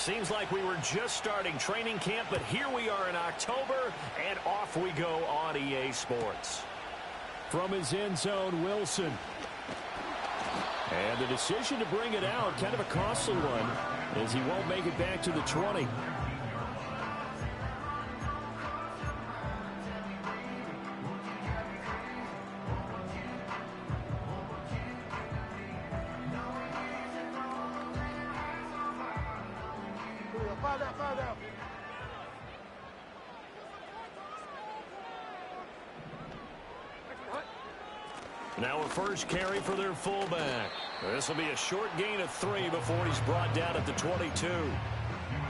Seems like we were just starting training camp, but here we are in October, and off we go on EA Sports. From his end zone, Wilson. And the decision to bring it out, kind of a costly one, as he won't make it back to the 20. Now a first carry for their fullback. This will be a short gain of 3 before he's brought down at the 22.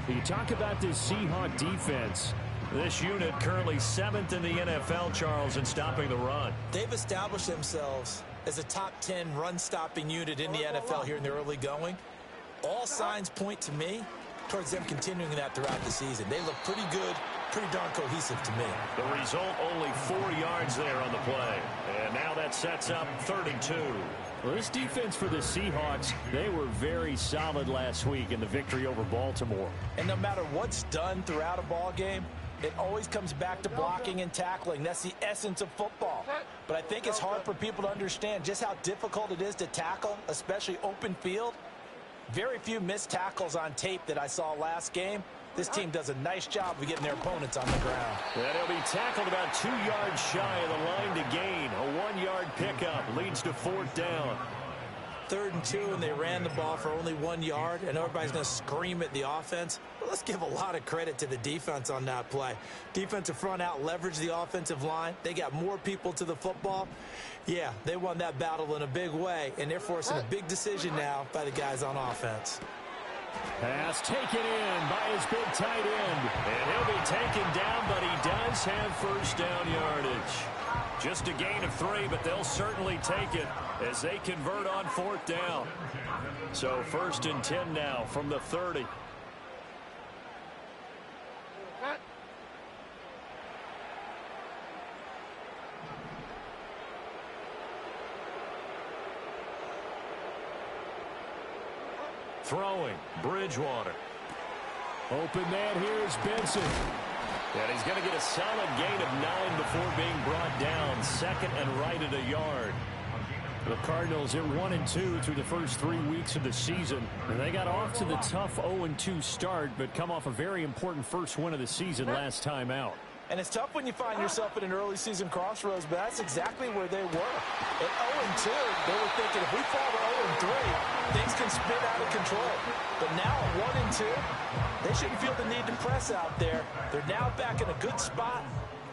You talk about this Seahawk defense. This unit currently 7th in the NFL, Charles, in stopping the run. They've established themselves as a top 10 run-stopping unit in the NFL here in the early going. All signs point to me towards them continuing that throughout the season. They look pretty good, pretty darn cohesive to me. The result, only 4 yards there on the play. And now that sets up 32. Well, this defense for the Seahawks, they were very solid last week in the victory over Baltimore. And no matter what's done throughout a ball game, it always comes back to blocking and tackling. That's the essence of football. But I think it's hard for people to understand just how difficult it is to tackle, especially open field. Very few missed tackles on tape that I saw last game. This team does a nice job of getting their opponents on the ground. And he'll be tackled about 2 yards shy of the line to gain. A 1-yard pickup leads to 4th down. 3rd and 2, and they ran the ball for only 1 yard, and everybody's going to scream at the offense. But let's give a lot of credit to the defense on that play. Defensive front out leveraged the offensive line. They got more people to the football. Yeah, they won that battle in a big way, and they're forcing a big decision now by the guys on offense. Pass taken in by his big tight end. And he'll be taken down, but he does have first down yardage. Just a gain of 3, but they'll certainly take it as they convert on 4th down. So 1st and 10 now from the 30. Throwing, Bridgewater. Open man, here's Benson. And he's going to get a solid gain of 9 before being brought down. 2nd and right at a yard. The Cardinals are 1-2 through the first 3 weeks of the season. And they got off to the tough 0-2 start, but come off a very important first win of the season last time out. And it's tough when you find yourself at an early season crossroads, but that's exactly where they were. At 0-2, they were thinking if we fall to 0-3, things can spin out of control. But now at 1-2, they shouldn't feel the need to press out there. They're now back in a good spot,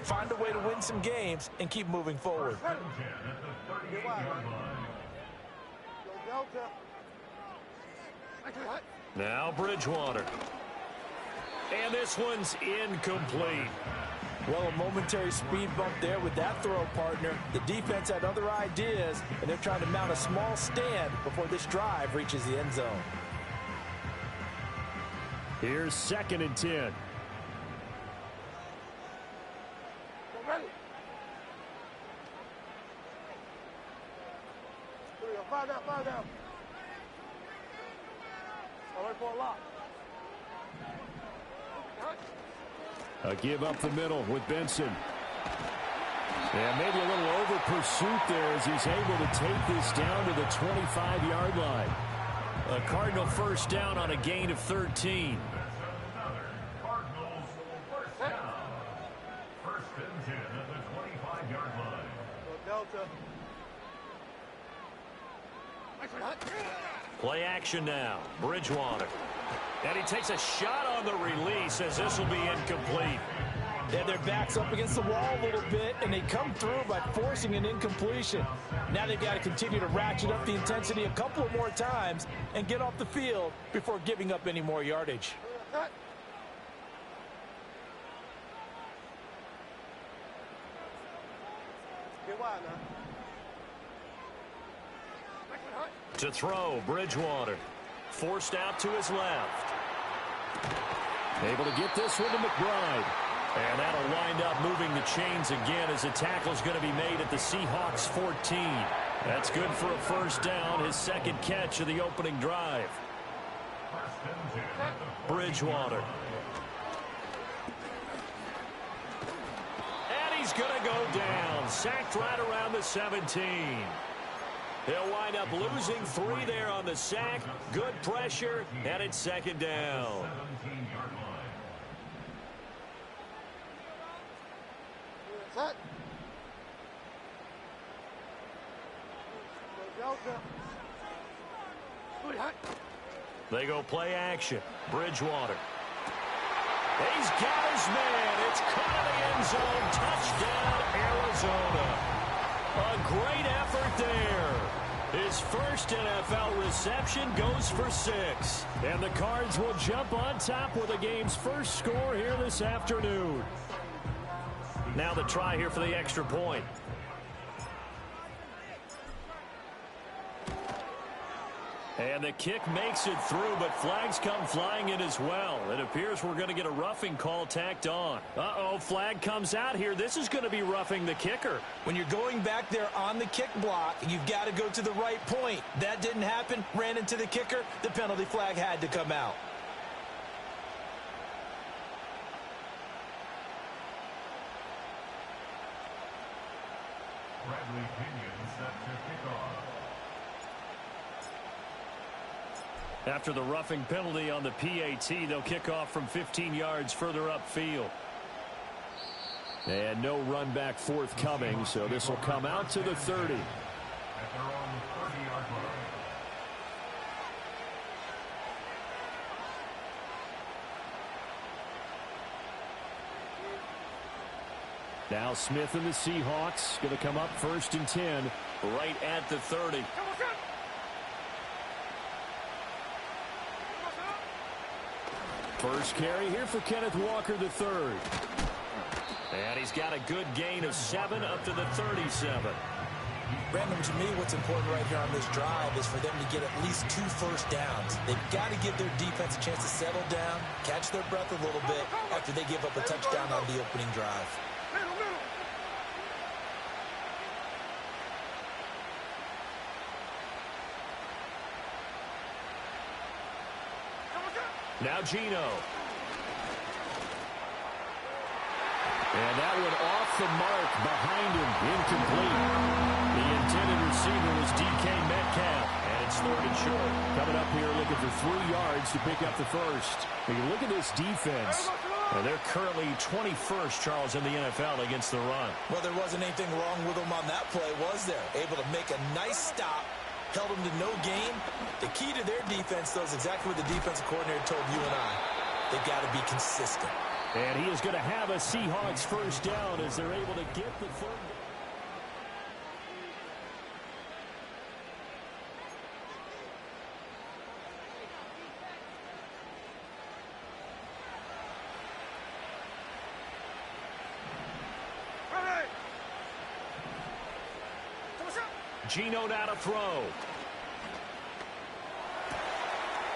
find a way to win some games, and keep moving forward. Now Bridgewater. And this one's incomplete. Well, a momentary speed bump there with that throw, partner. The defense had other ideas, and they're trying to mount a small stand before this drive reaches the end zone. Here's 2nd and 10. Five down. All right for a lot. A give up the middle with Benson. And maybe a little over pursuit there as he's able to take this down to the 25-yard line. A Cardinal first down on a gain of 13. First and 10 at the 25-yard line. Delta. Play action now. Bridgewater. And he takes a shot on the release as this will be incomplete. Yeah, their back's up against the wall a little bit, and they come through by forcing an incompletion. Now they've got to continue to ratchet up the intensity a couple of more times and get off the field before giving up any more yardage. To throw, Bridgewater. Forced out to his left. Able to get this one to McBride. And that'll wind up moving the chains again as the tackle's going to be made at the Seahawks 14. That's good for a first down, his 2nd catch of the opening drive. Bridgewater. And he's going to go down. Sacked right around the 17. He'll wind up losing 3 there on the sack. Good pressure, and it's second down. Set. Delta. They go play action. Bridgewater. He's got his man. It's caught in the end zone. Touchdown, Arizona. A great effort there. His first NFL reception goes for 6. And the Cards will jump on top with the game's first score here this afternoon. Now the try here for the extra point. And the kick makes it through, but flags come flying in as well. It appears we're going to get a roughing call tacked on. Uh-oh, flag comes out here. This is going to be roughing the kicker. When you're going back there on the kick block, you've got to go to the right point. That didn't happen. Ran into the kicker. The penalty flag had to come out. Bradley Pinion set to kick off. After the roughing penalty on the PAT, they'll kick off from 15 yards further upfield. And no run back forthcoming, so this will come out to the 30. At their own 30-yard line. Now Smith and the Seahawks going to come up 1st and 10. Right at the 30. First carry here for Kenneth Walker III. And he's got a good gain of 7 up to the 37. Brandon, to me, what's important right here on this drive is for them to get at least 2 first downs. They've got to give their defense a chance to settle down, catch their breath a little bit after they give up a touchdown on the opening drive. Now Geno. And that one off the mark behind him. Incomplete. The intended receiver was DK Metcalf. And it's 3rd and short. Coming up here looking for 3 yards to pick up the first. When you look at this defense. And they're currently 21st, Charles, in the NFL against the run. Well, there wasn't anything wrong with them on that play, was there? Able to make a nice stop. Held them to no gain. The key to their defense, though, is exactly what the defensive coordinator told you and I. They've got to be consistent. And he is going to have a Seahawks first down as they're able to get the 3rd down. Geno now to throw.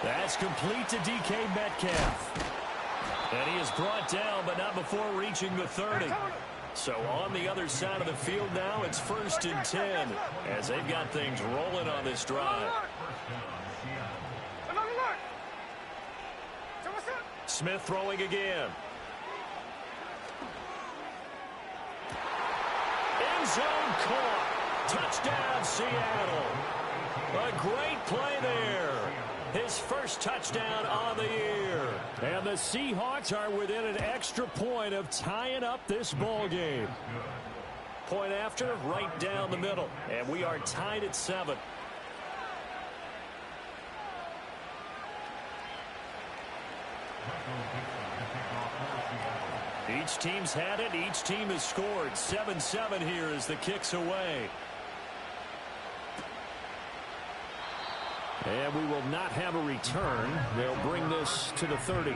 That's complete to DK Metcalf. And he is brought down, but not before reaching the 30. So on the other side of the field now, it's 1st and 10 as they've got things rolling on this drive. Smith throwing again. End zone caught. Touchdown, Seattle. A great play there. His first touchdown on the year. And the Seahawks are within an extra point of tying up this ball game. Point after, right down the middle. And we are tied at 7. Each team's had it. Each team has scored. 7-7 here as the kick's away. And we will not have a return. They'll bring this to the 30.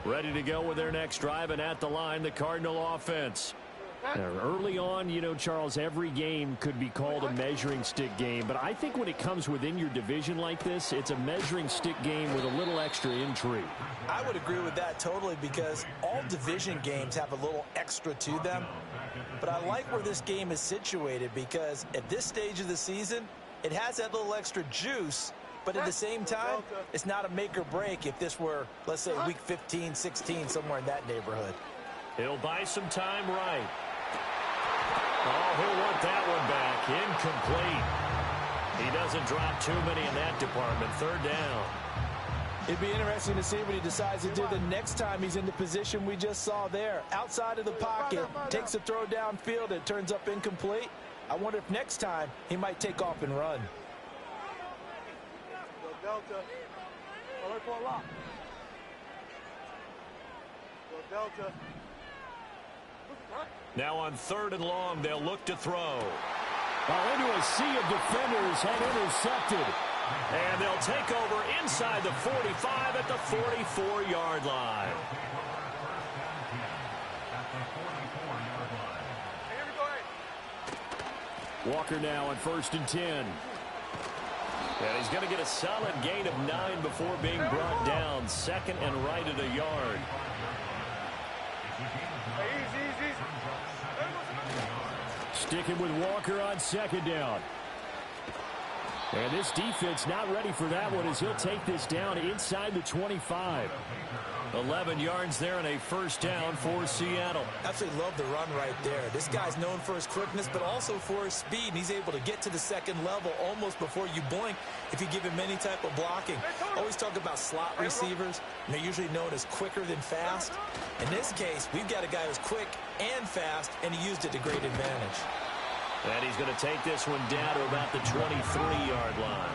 Ready to go with their next drive, and at the line, the Cardinal offense. Early on, you know, Charles, every game could be called a measuring stick game. But I think when it comes within your division like this, it's a measuring stick game with a little extra intrigue. I would agree with that totally because all division games have a little extra to them. But I like where this game is situated because at this stage of the season, it has that little extra juice, but at the same time, it's not a make or break if this were, let's say, week 15, 16, somewhere in that neighborhood. He'll buy some time right. Oh, he'll want that one back. Incomplete. He doesn't drop too many in that department. Third down. It'd be interesting to see what he decides to do the next time he's in the position we just saw there. Outside of the pocket, takes a throw downfield, it turns up incomplete. I wonder if next time he might take off and run. Delta. Delta. Now on 3rd and long, they'll look to throw. Well, into a sea of defenders and intercepted. And they'll take over inside the 45 at the 44-yard line. Walker now on 1st and 10. And he's going to get a solid gain of 9 before being brought down. 2nd and right at a yard. Sticking with Walker on 2nd down. And this defense not ready for that one as he'll take this down inside the 25. 11 yards there and a 1st down for Seattle. Absolutely love the run right there. This guy's known for his quickness, but also for his speed. And he's able to get to the 2nd level almost before you blink if you give him any type of blocking. Always talk about slot receivers, and they're usually known as quicker than fast. In this case, we've got a guy who's quick and fast, and he used it to great advantage. And he's going to take this one down to about the 23-yard line.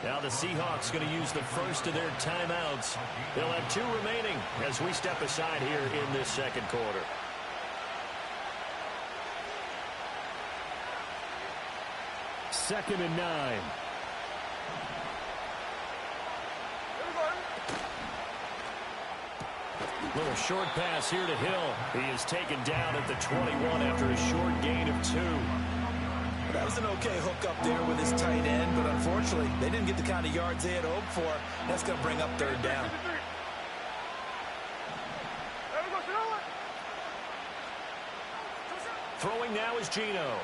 Now the Seahawks going to use the first of their timeouts. They'll have 2 remaining as we step aside here in this 2nd quarter. Second and 9. Little short pass here to Hill. He is taken down at the 21 after a short gain of 2. That was an okay hook up there with his tight end, but unfortunately, they didn't get the kind of yards they had hoped for. That's going to bring up 3rd down. Throwing now is Geno.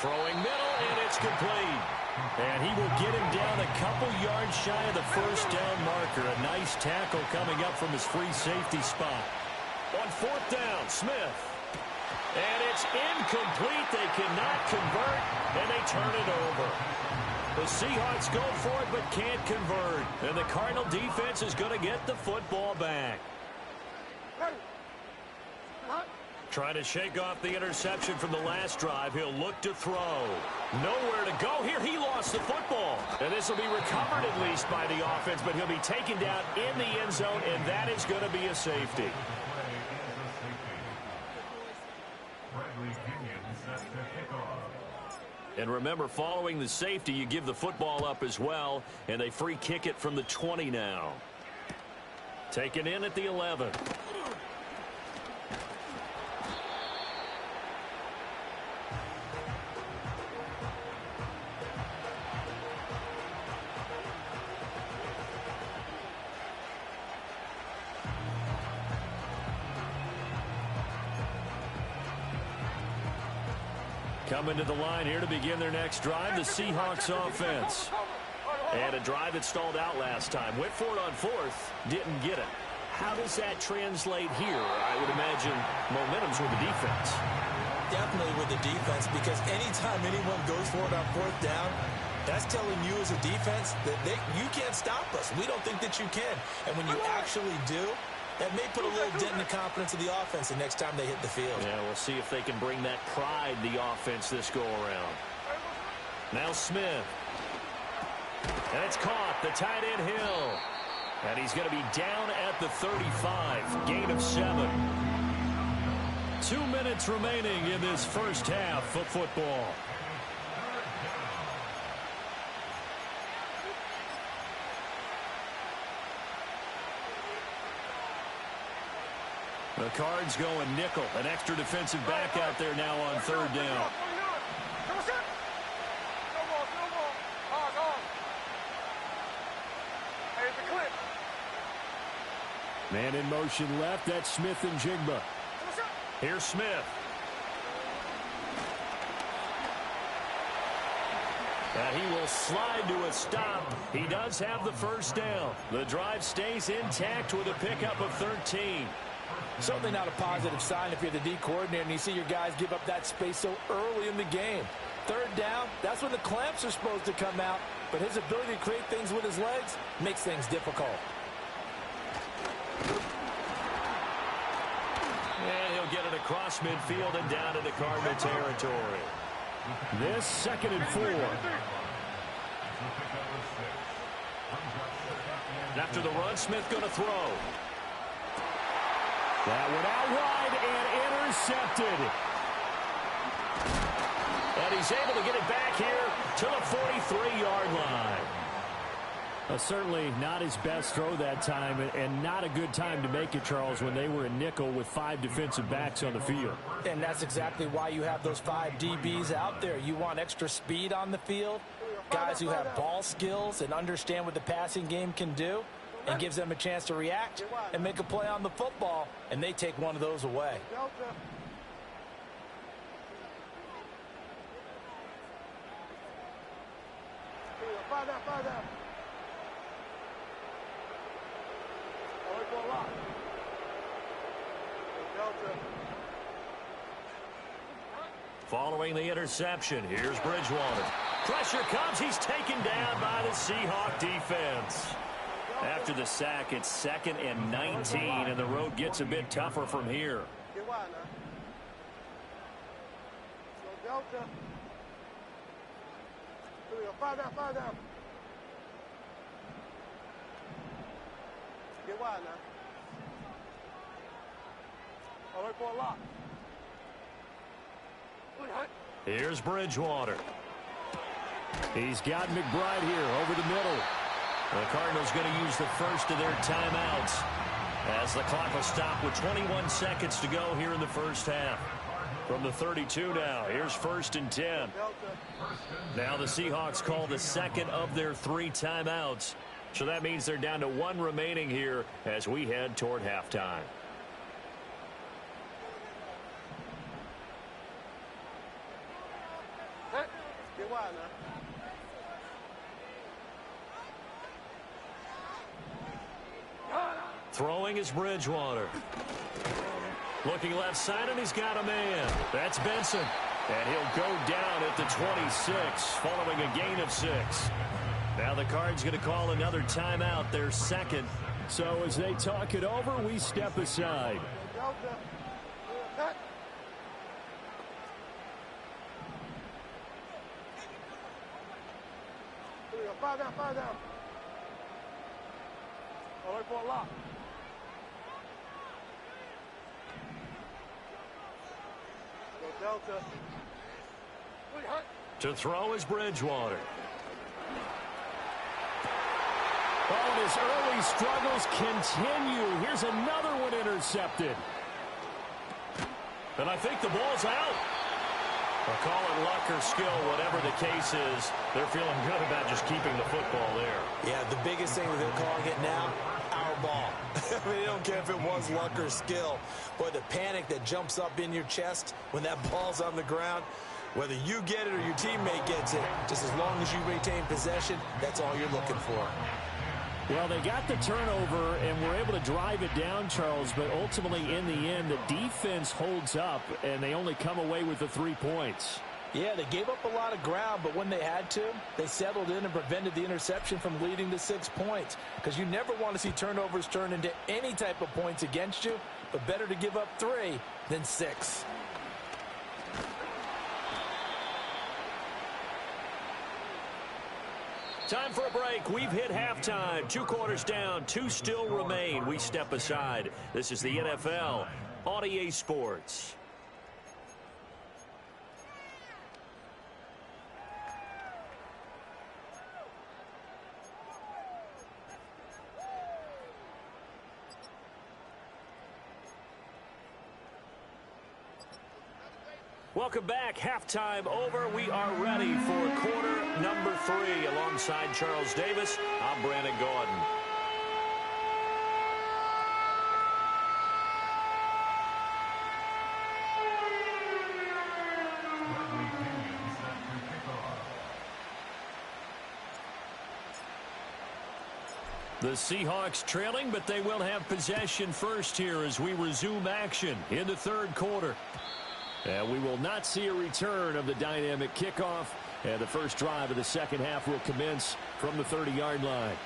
Throwing middle, and it's complete. And he will get him down a couple yards shy of the 1st down marker. A nice tackle coming up from his free safety spot. On 4th down, Smith. And it's incomplete. They cannot convert, and they turn it over. The Seahawks go for it but can't convert. And the Cardinal defense is going to get the football back. Trying to shake off the interception from the last drive. He'll look to throw. Nowhere to go here. He lost the football. And this will be recovered at least by the offense, but he'll be taken down in the end zone, and that is going to be a safety. And remember, following the safety, you give the football up as well, and they free kick it from the 20 now. Taken in at the 11. Coming to the line here to begin their next drive, the Seahawks offense. And a drive that stalled out last time. Went for it on 4th, didn't get it. How does that translate here? I would imagine momentum's with the defense. Definitely with the defense, because anytime anyone goes for it on 4th down, that's telling you as a defense that you can't stop us. We don't think that you can. And when you actually do, that may put a little dent in the confidence of the offense the next time they hit the field. Yeah, we'll see if they can bring that pride the offense this go-around. Now Smith. And it's caught. The tight end Hill. And he's going to be down at the 35. Gain of 7. 2 minutes remaining in this first half of football. The Cards going nickel. An extra defensive back out there now on 3rd down. Man in motion left. That's Smith and Jigba. Here's Smith. And he will slide to a stop. He does have the first down. The drive stays intact with a pickup of 13. Certainly not a positive sign if you're the D coordinator and you see your guys give up that space so early in the game. Third down, that's when the clamps are supposed to come out, but his ability to create things with his legs makes things difficult. And he'll get it across midfield and down into Cardinal territory. This 2nd and 4. After the run, Smith going to throw. That one out wide and intercepted. And he's able to get it back here to the 43-yard line. Certainly not his best throw that time, and not a good time to make it, Charles, when they were in nickel with 5 defensive backs on the field. And that's exactly why you have those 5 DBs out there. You want extra speed on the field, guys who have ball skills and understand what the passing game can do, and gives them a chance to react and make a play on the football, and they take one of those away. Following the interception, here's Bridgewater. Pressure comes. He's taken down by the Seahawk defense. After the sack, it's 2nd and 19, and the road gets a bit tougher from here. Here's Bridgewater. He's got McBride here over the middle. The Cardinals going to use the first of their timeouts as the clock will stop with 21 seconds to go here in the first half. From the 32 now, here's 1st and 10. Now the Seahawks call the 2nd of their 3 timeouts. So that means they're down to 1 remaining here as we head toward halftime. Throwing is Bridgewater. Looking left side, and he's got a man. That's Benson. And he'll go down at the 26 following a gain of 6. Now the Cards going to call another timeout, their 2nd. So as they talk it over, we step aside. Five down. All right, for a lock. Delta. To throw is Bridgewater. Oh, and his early struggles continue. Here's another one intercepted. And I think the ball's out. Or call it luck or skill, whatever the case is, they're feeling good about just keeping the football there. Yeah, the biggest thing that they're calling it now, our ball. I mean, they don't care if it was luck or skill. But the panic that jumps up in your chest when that ball's on the ground, whether you get it or your teammate gets it, just as long as you retain possession, that's all you're looking for. Well, they got the turnover and were able to drive it down, Charles, but ultimately in the end, the defense holds up, and they only come away with the 3 points. Yeah, they gave up a lot of ground, but when they had to, they settled in and prevented the interception from leading to 6 points. Because you never want to see turnovers turn into any type of points against you, but better to give up 3 than 6. Time for a break. We've hit halftime. 2 quarters down. 2 still remain. We step aside. This is the NFL on EA Sports. Welcome back. Halftime over. We are ready for quarter number 3. Alongside Charles Davis, I'm Brandon Gordon. The Seahawks trailing, but they will have possession first here as we resume action in the third quarter. And we will not see a return of the dynamic kickoff. And the first drive of the second half will commence from the 30-yard line.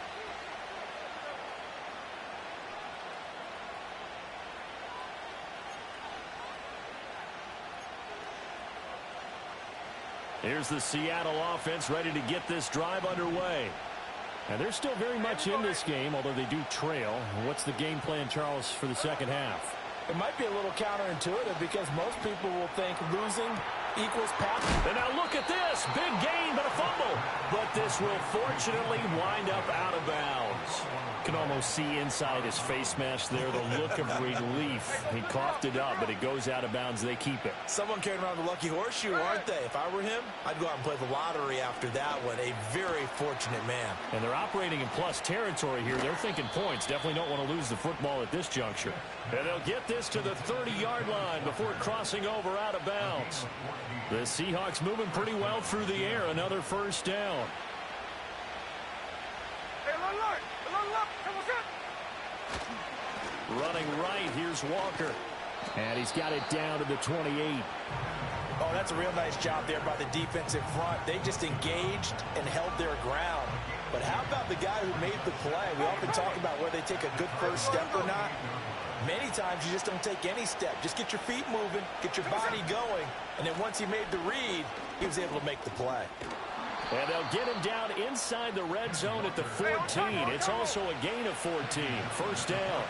Here's the Seattle offense ready to get this drive underway. And they're still very much in this game, although they do trail. What's the game plan, Charles, for the second half? It might be a little counterintuitive because most people will think losing equals passing. And now look at this. Big gain, but a fumble. But this will fortunately wind up out of bounds. Can almost see inside his face mask there the look of relief. He coughed it up, but it goes out of bounds. They keep it. Someone carrying around the lucky horseshoe, aren't they? If I were him, I'd go out and play the lottery after that one. A very fortunate man. And they're operating in plus territory here. They're thinking points. Definitely don't want to lose the football at this juncture. And they'll get this to the 30-yard line before crossing over out of bounds. The Seahawks moving pretty well through the air. Another first down. Running right, here's Walker. And he's got it down to the 28. Oh, that's a real nice job there by the defensive front. They just engaged and held their ground. But how about the guy who made the play? We often talk about whether they take a good first step or not. Many times you just don't take any step. Just get your feet moving, get your body going, and then once he made the read, he was able to make the play. And they'll get him down inside the red zone at the 14. It's also a gain of 14. First down.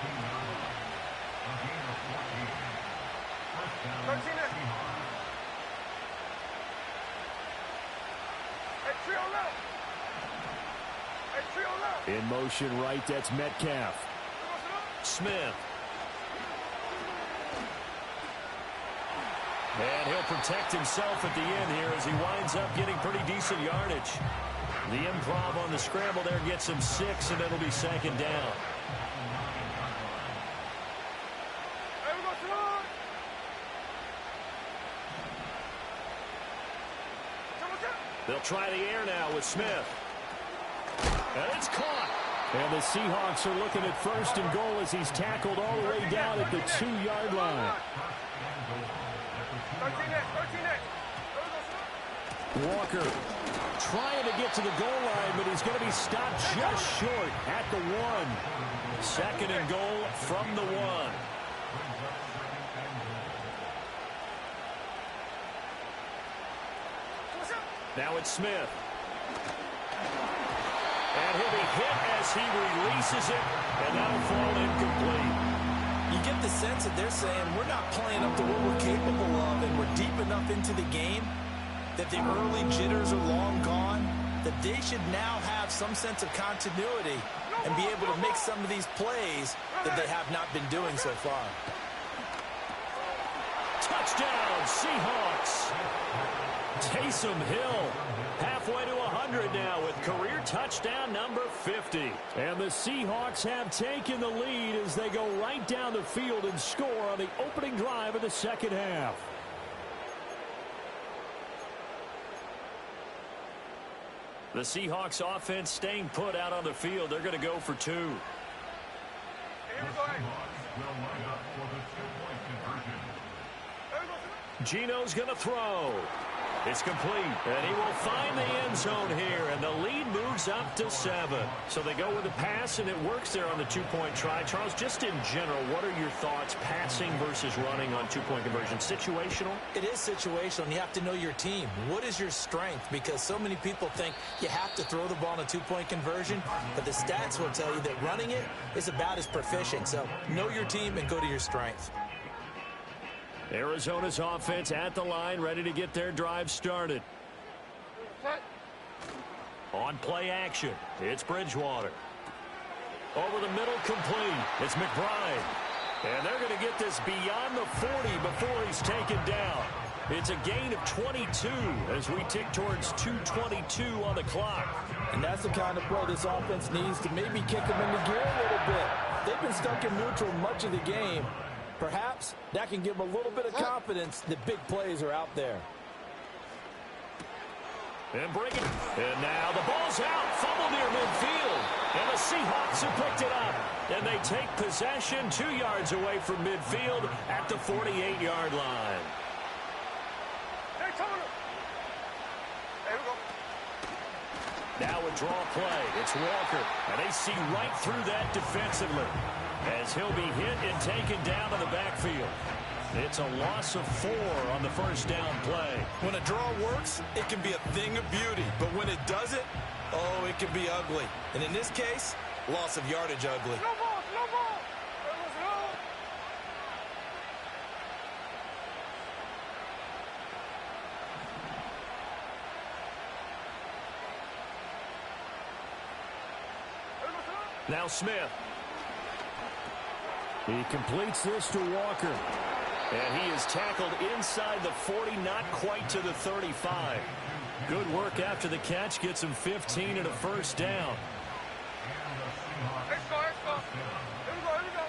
In motion right, that's Metcalf. Smith. And he'll protect himself at the end here as he winds up getting pretty decent yardage. The improv on the scramble there gets him 6, and it'll be second down. They'll try the air now with Smith. And it's caught. And the Seahawks are looking at first and goal as he's tackled all the way down at the 2-yard line. Walker trying to get to the goal line, but he's going to be stopped just short at the 1. Second and goal from the 1. Now it's Smith. And he'll be hit as he releases it, and that'll fall incomplete. You get the sense that they're saying we're not playing up to what we're capable of, and we're deep enough into the game that the early jitters are long gone, that they should now have some sense of continuity and be able to make some of these plays that they have not been doing so far. Touchdown, Seahawks. Taysom Hill halfway to 100 now with career touchdown number 50. And the Seahawks have taken the lead as they go right down the field and score on the opening drive of the second half. The Seahawks offense staying put out on the field. They're going to go for 2. Gino's going to throw. It's complete, and he will find the end zone here, and the lead moves up to 7. So they go with a pass, and it works there on the 2-point try. Charles, just in general, what are your thoughts passing versus running on 2-point conversion? Situational? It is situational, and you have to know your team. What is your strength? Because so many people think you have to throw the ball on a 2-point conversion, but the stats will tell you that running it is about as proficient. So know your team and go to your strength. Arizona's offense at the line, ready to get their drive started. On play action, it's Bridgewater. Over the middle, complete. It's McBride. And they're going to get this beyond the 40 before he's taken down. It's a gain of 22 as we tick towards 2:22 on the clock. And that's the kind of play this offense needs to maybe kick them into gear a little bit. They've been stuck in neutral much of the game. Perhaps that can give them a little bit of confidence that big plays are out there. And breaking. And now the ball's out. Fumble near midfield. And the Seahawks have picked it up. And they take possession 2 yards away from midfield at the 48-yard line. Hey, Tony. Hey, we go. Now a draw play. It's Walker. And they see right through that defensively as he'll be hit and taken down to the backfield. It's a loss of 4 on the first down play. When a draw works, it can be a thing of beauty. But when it doesn't, oh, it can be ugly. And in this case, loss of yardage ugly. No ball, no ball. Let's go. Now Smith. He completes this to Walker. And he is tackled inside the 40, not quite to the 35. Good work after the catch. Gets him 15 and a first down. Let's go, let's go. Here we go, here we go.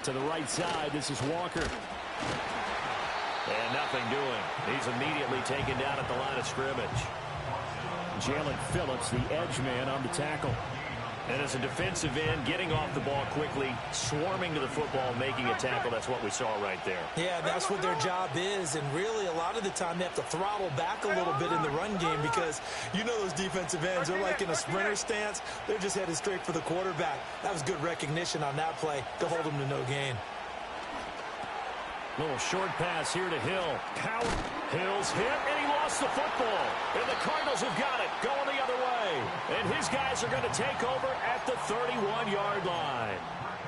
To the right side, this is Walker. And nothing doing. He's immediately taken down at the line of scrimmage. Jalen Phillips, the edge man on the tackle. And as a defensive end, getting off the ball quickly, swarming to the football, making a tackle. That's what we saw right there. Yeah, that's what their job is. And really, a lot of the time, they have to throttle back a little bit in the run game because you know those defensive ends, they're like in a sprinter stance. They're just headed straight for the quarterback. That was good recognition on that play to hold them to no gain. Little short pass here to Hill. Hill's hit, and he lost the football. And the Cardinals have got it, going the other way. And his guys are going to take over at the 31-yard line.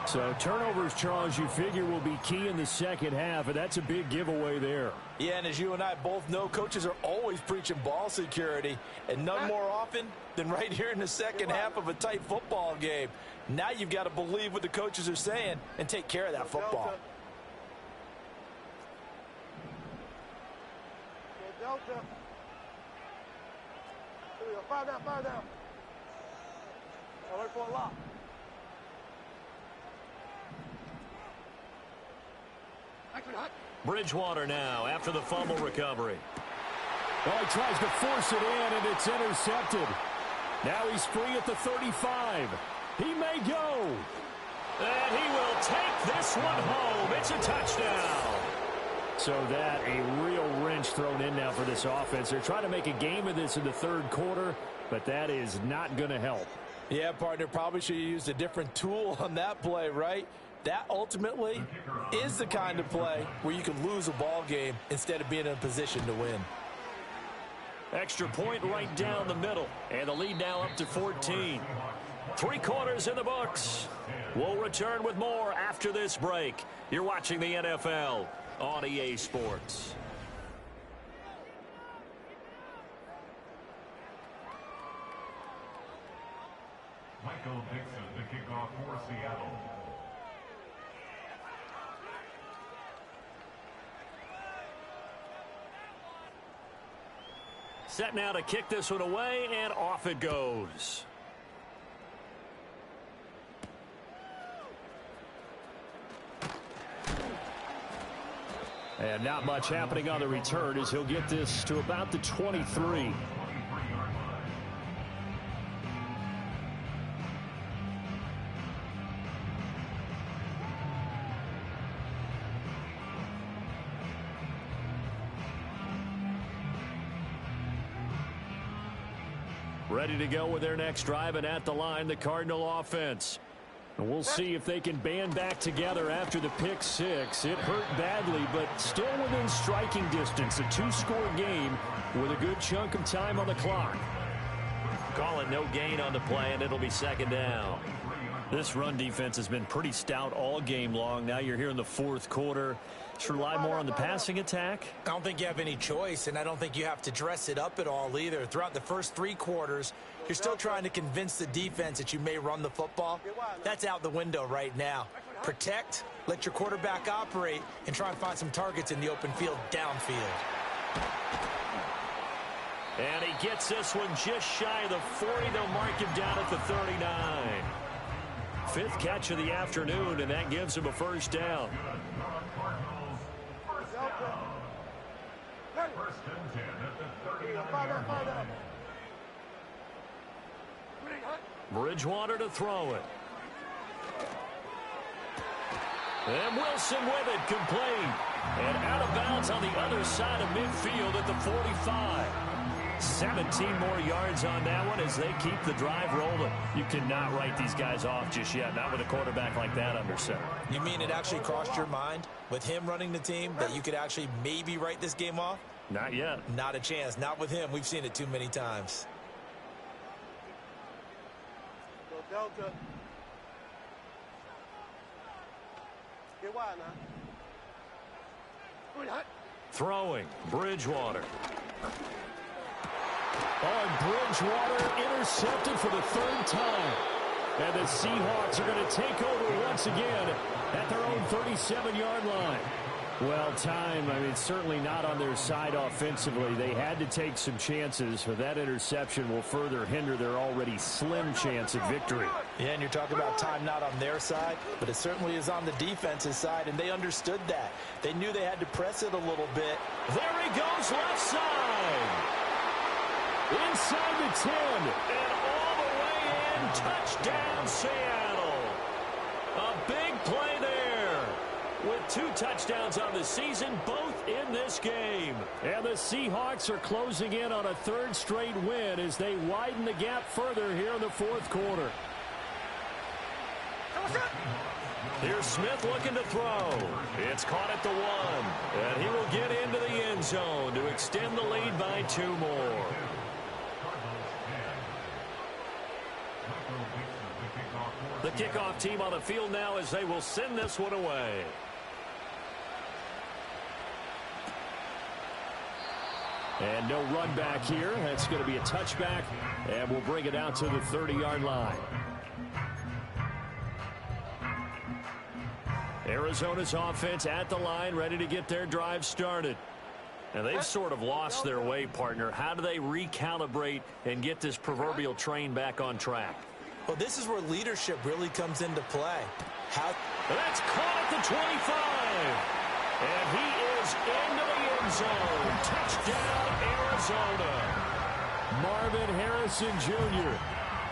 So turnovers, Charles, you figure will be key in the second half, and that's a big giveaway there. Yeah, and as you and I both know, coaches are always preaching ball security, and none more often than right here in the second half of a tight football game. Now you've got to believe what the coaches are saying and take care of that football. Delta. Here we go. Fire down, fire down. All right for a lock. Bridgewater now after the fumble recovery. Oh, he tries to force it in, and it's intercepted. Now he's free at the 35. He may go. And he will take this one home. It's a touchdown. So that a real wrench thrown in now for this offense. They're trying to make a game of this in the third quarter, but that is not going to help. Yeah, partner, probably should have used a different tool on that play, right? That ultimately is the kind of play where you can lose a ball game instead of being in a position to win. Extra point right down the middle, and the lead now up to 14. 3 quarters in the books. We'll return with more after this break. You're watching the NFL on EA Sports. Michael Dixon to kick off for Seattle. Set now to kick this one away, and off it goes. And not much happening on the return as he'll get this to about the 23. Ready to go with their next drive, and at the line, the Cardinal offense. And we'll see if they can band back together after the pick six. It hurt badly, but still within striking distance. A 2-score game with a good chunk of time on the clock. Calling no gain on the play, and it'll be second down. This run defense has been pretty stout all game long. Now you're here in the fourth quarter. Just rely more on the passing attack. I don't think you have any choice, and I don't think you have to dress it up at all either. Throughout the first 3 quarters, you're still trying to convince the defense that you may run the football. That's out the window right now. Protect, let your quarterback operate, and try and find some targets in the open field downfield. And he gets this one just shy of the 40. They'll mark him down at the 39. 5th catch of the afternoon, and that gives him a first down. First and 10 at the 39-yard line. Bridgewater to throw it. And Wilson with it, complete. And out of bounds on the other side of midfield at the 45. 17 more yards on that one as they keep the drive rolling. You cannot write these guys off just yet, not with a quarterback like that under center. You mean it actually crossed your mind with him running the team that you could actually maybe write this game off? Not yet. Not a chance. Not with him. We've seen it too many times. Go Delta. Get wide now. Throwing, Bridgewater. Oh, and Bridgewater intercepted for the third time. And the Seahawks are going to take over once again at their own 37-yard line. Well, certainly not on their side offensively. They had to take some chances, for that interception will further hinder their already slim chance of victory. Yeah, and you're talking about time not on their side, but it certainly is on the defense's side, and they understood that. They knew they had to press it a little bit. There he goes, left side. Inside the 10. And all the way in, touchdown Seattle. A big play there. With 2 touchdowns on the season, both in this game. And the Seahawks are closing in on a 3rd straight win as they widen the gap further here in the 4th quarter. Here's Smith looking to throw. It's caught at the 1. And he will get into the end zone to extend the lead by 2 more. The kickoff team on the field now as they will send this one away. And no run back here. That's going to be a touchback, and we'll bring it out to the 30-yard line. Arizona's offense at the line, ready to get their drive started. And they've sort of lost their way, partner. How do they recalibrate and get this proverbial train back on track? Well, this is where leadership really comes into play. That's caught at the 25. And he is into the end zone. Touchdown, Arizona. Marvin Harrison Jr.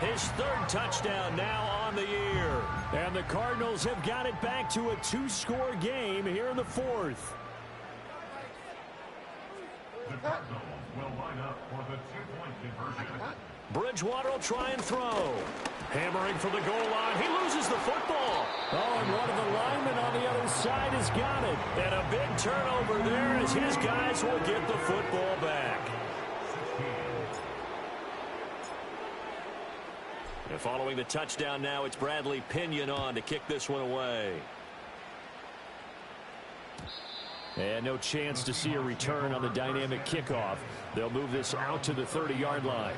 His 3rd touchdown now on the year. And the Cardinals have got it back to a 2-score game here in the 4th. The Cardinals will line up for the 2-point conversion. Bridgewater will try and throw. Hammering for the goal line. He loses the football. Oh, and one of the linemen on the other side has got it. And a big turnover there as his guys will get the football back. And following the touchdown now, it's Bradley Pinion on to kick this one away. And no chance to see a return on the dynamic kickoff. They'll move this out to the 30-yard line.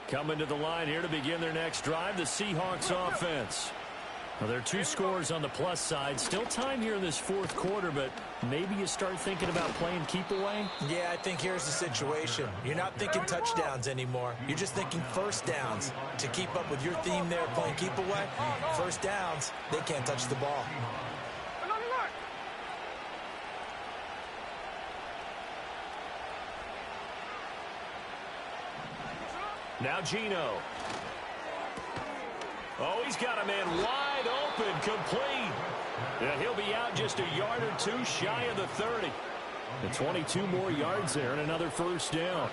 Coming to the line here to begin their next drive, the Seahawks offense. Well, there are 2 scores on the plus side. Still time here in this 4th quarter, but maybe you start thinking about playing keep away? Yeah, I think here's the situation. You're not thinking touchdowns anymore. You're just thinking first downs. To keep up with your theme there, playing keep away, first downs, they can't touch the ball. Now Geno. Oh, he's got a man wide open, complete. And he'll be out just a yard or 2 shy of the 30. And 22 more yards there and another first down.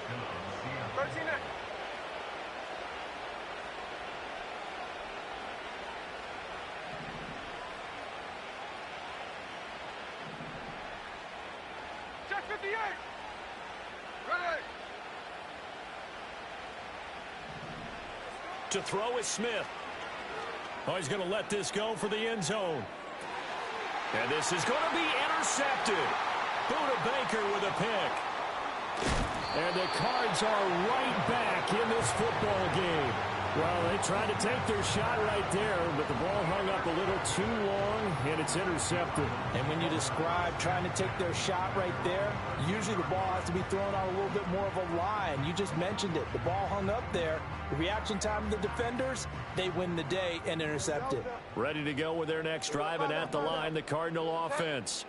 Check 58. Ready. To throw is Smith. Oh, he's going to let this go for the end zone. And this is going to be intercepted. Buda Baker with a pick. And the Cards are right back in this football game. Well, they tried to take their shot right there, but the ball hung up a little too long, and it's intercepted. And when you describe trying to take their shot right there, usually the ball has to be thrown on a little bit more of a line. You just mentioned it. The ball hung up there. Reaction time of the defenders, they win the day and intercept it. Ready to go with their next drive, and at the line, the Cardinal offense.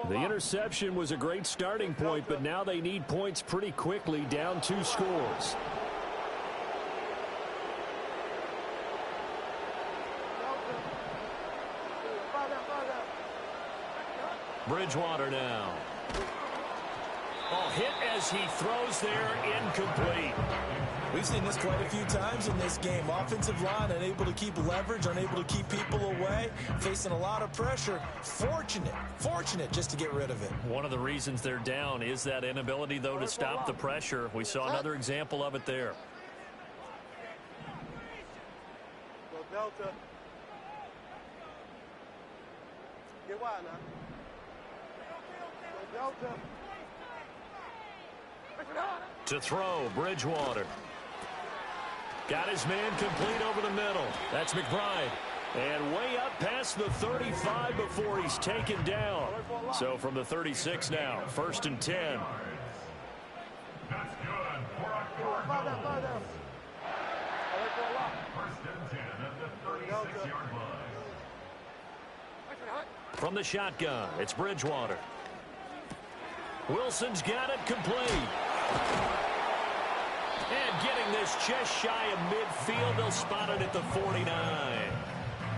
The interception was a great starting point, but now they need points pretty quickly, down 2 scores. Bridgewater now. Oh, hit as he throws there, incomplete. We've seen this quite a few times in this game. Offensive line unable to keep leverage, unable to keep people away, facing a lot of pressure. Fortunate just to get rid of it. One of the reasons they're down is that inability, though, to stop the pressure. We saw another example of it there. Go Delta. Get wide now. Go Delta. To throw, Bridgewater. Got his man complete over the middle. That's McBride. And way up past the 35 before he's taken down. So from the 36 now, 1st and 10. That's good for a Cardinals. First and 10 at the 36-yard line. From the shotgun, it's Bridgewater. Wilson's got it complete. And getting this just shy of midfield, they'll spot it at the 49.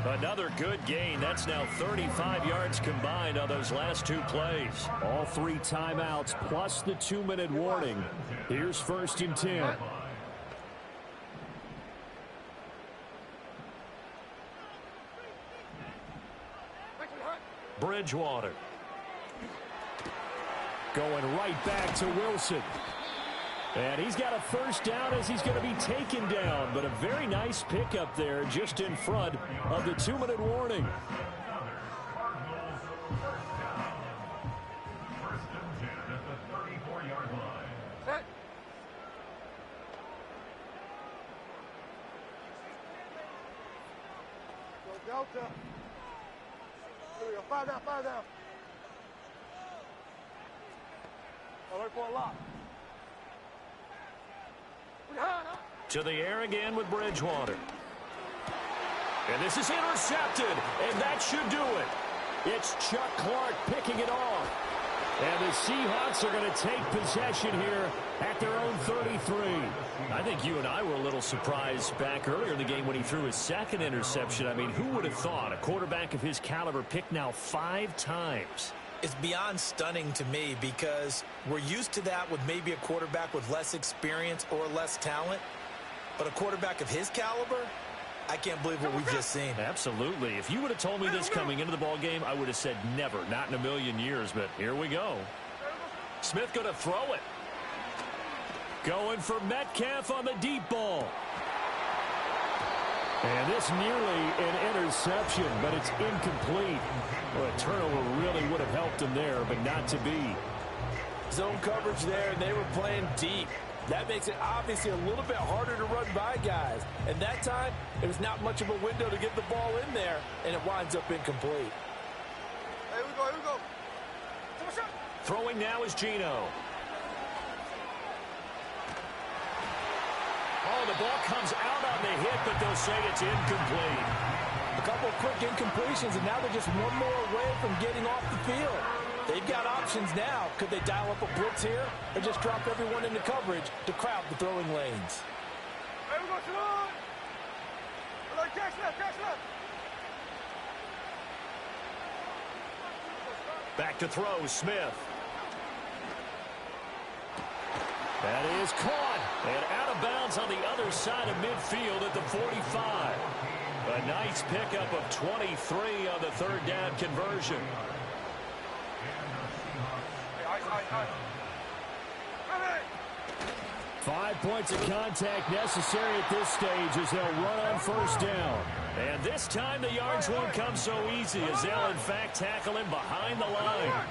Another good gain. That's now 35 yards combined on those last 2 plays. All 3 timeouts plus the 2-minute warning. Here's 1st and 10. Bridgewater. Going right back to Wilson. And he's got a 1st down as he's going to be taken down. But a very nice pickup there just in front of the 2-minute warning. Cardinals first down. First and 10 at the 34-yard line. Go Delta. Here we go. Fire down, fire down. Alert for a lock. To the air again with Bridgewater. And this is intercepted, and that should do it. It's Chuck Clark picking it off. And the Seahawks are going to take possession here at their own 33. I think you and I were a little surprised back earlier in the game when he threw his 2nd interception. I mean, who would have thought a quarterback of his caliber picked now 5 times? It's beyond stunning to me because we're used to that with maybe a quarterback with less experience or less talent. But a quarterback of his caliber, I can't believe what we've just seen. Absolutely. If you would have told me this coming into the ball game, I would have said never, not in a million years. But here we go. Smith going to throw it. Going for Metcalf on the deep ball. And this nearly an interception, but it's incomplete. Well, a turnover really would have helped him there, but not to be. Zone coverage there, and they were playing deep. That makes it obviously a little bit harder to run by guys. And that time, it was not much of a window to get the ball in there, and it winds up incomplete. Here we go, here we go. Throwing now is Geno. Oh, the ball comes out on the hit, but they'll say it's incomplete. A couple of quick incompletions, and now they're just one more away from getting off the field. They've got options now. Could they dial up a blitz here or just drop everyone into coverage to crowd the throwing lanes? Here we go, Shalom. Catch left, catch left. Back to throw, Smith. That is caught and out of bounds on the other side of midfield at the 45. A nice pickup of 23 on the 3rd down conversion. 5 points of contact necessary at this stage as they'll run on 1st down. And this time the yards won't come so easy as they'll in fact tackle him behind the line.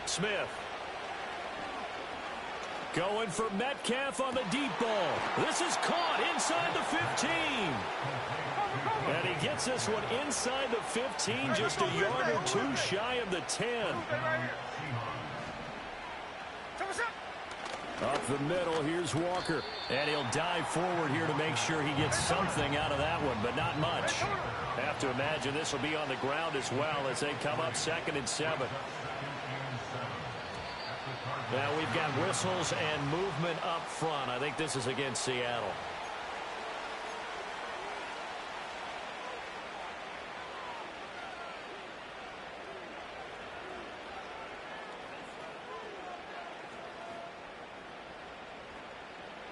Smith. Going for Metcalf on the deep ball. This is caught inside the 15. And he gets this one inside the 15, just a yard or 2 shy of the 10. Up the middle, here's Walker. And he'll dive forward here to make sure he gets something out of that one, but not much. Have to imagine this will be on the ground as well as they come up 2nd and 7. Now we've got whistles and movement up front. I think this is against Seattle.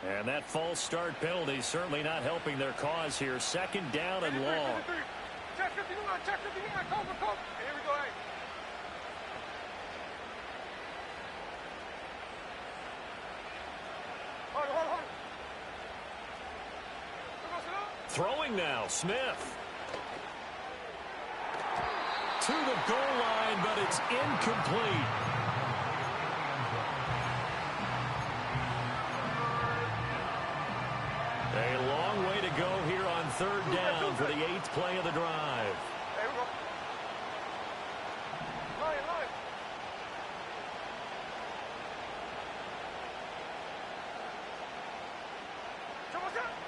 And that false start penalty is certainly not helping their cause here. 2nd down and long. Check 51, check 51, come. Here we go, hey. Hold. Throwing now, Smith. To the goal line, but it's incomplete. A long way to go here on 3rd down for the 8th play of the drive. There we go. Line.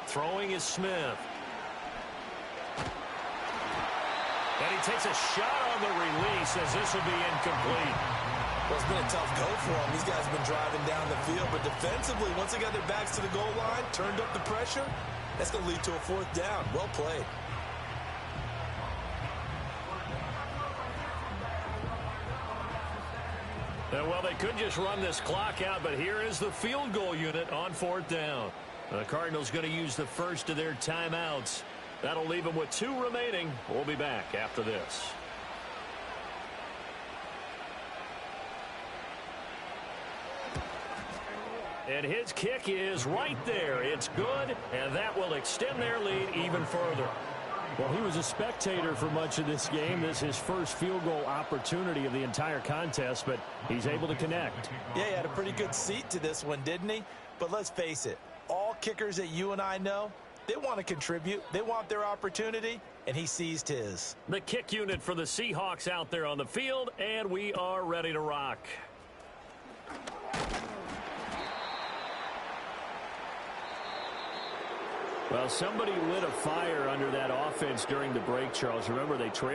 Throwing is Smith. And he takes a shot on the release as this will be incomplete. Well, it's been a tough go for them. These guys have been driving down the field, but defensively, once they got their backs to the goal line, turned up the pressure, that's going to lead to a 4th down. Well played. Well, they could just run this clock out, but here is the field goal unit on 4th down. The Cardinals going to use the first of their timeouts. That'll leave them with 2 remaining. We'll be back after this. And his kick is right there. It's good, and that will extend their lead even further. Well, he was a spectator for much of this game. This is his first field goal opportunity of the entire contest, but he's able to connect. Yeah, he had a pretty good seat to this one, didn't he? But let's face it, all kickers that you and I know, they want to contribute. They want their opportunity, and he seized his. The kick unit for the Seahawks out there on the field, and we are ready to rock. Well, somebody lit a fire under that offense during the break, Charles. Remember, they trailed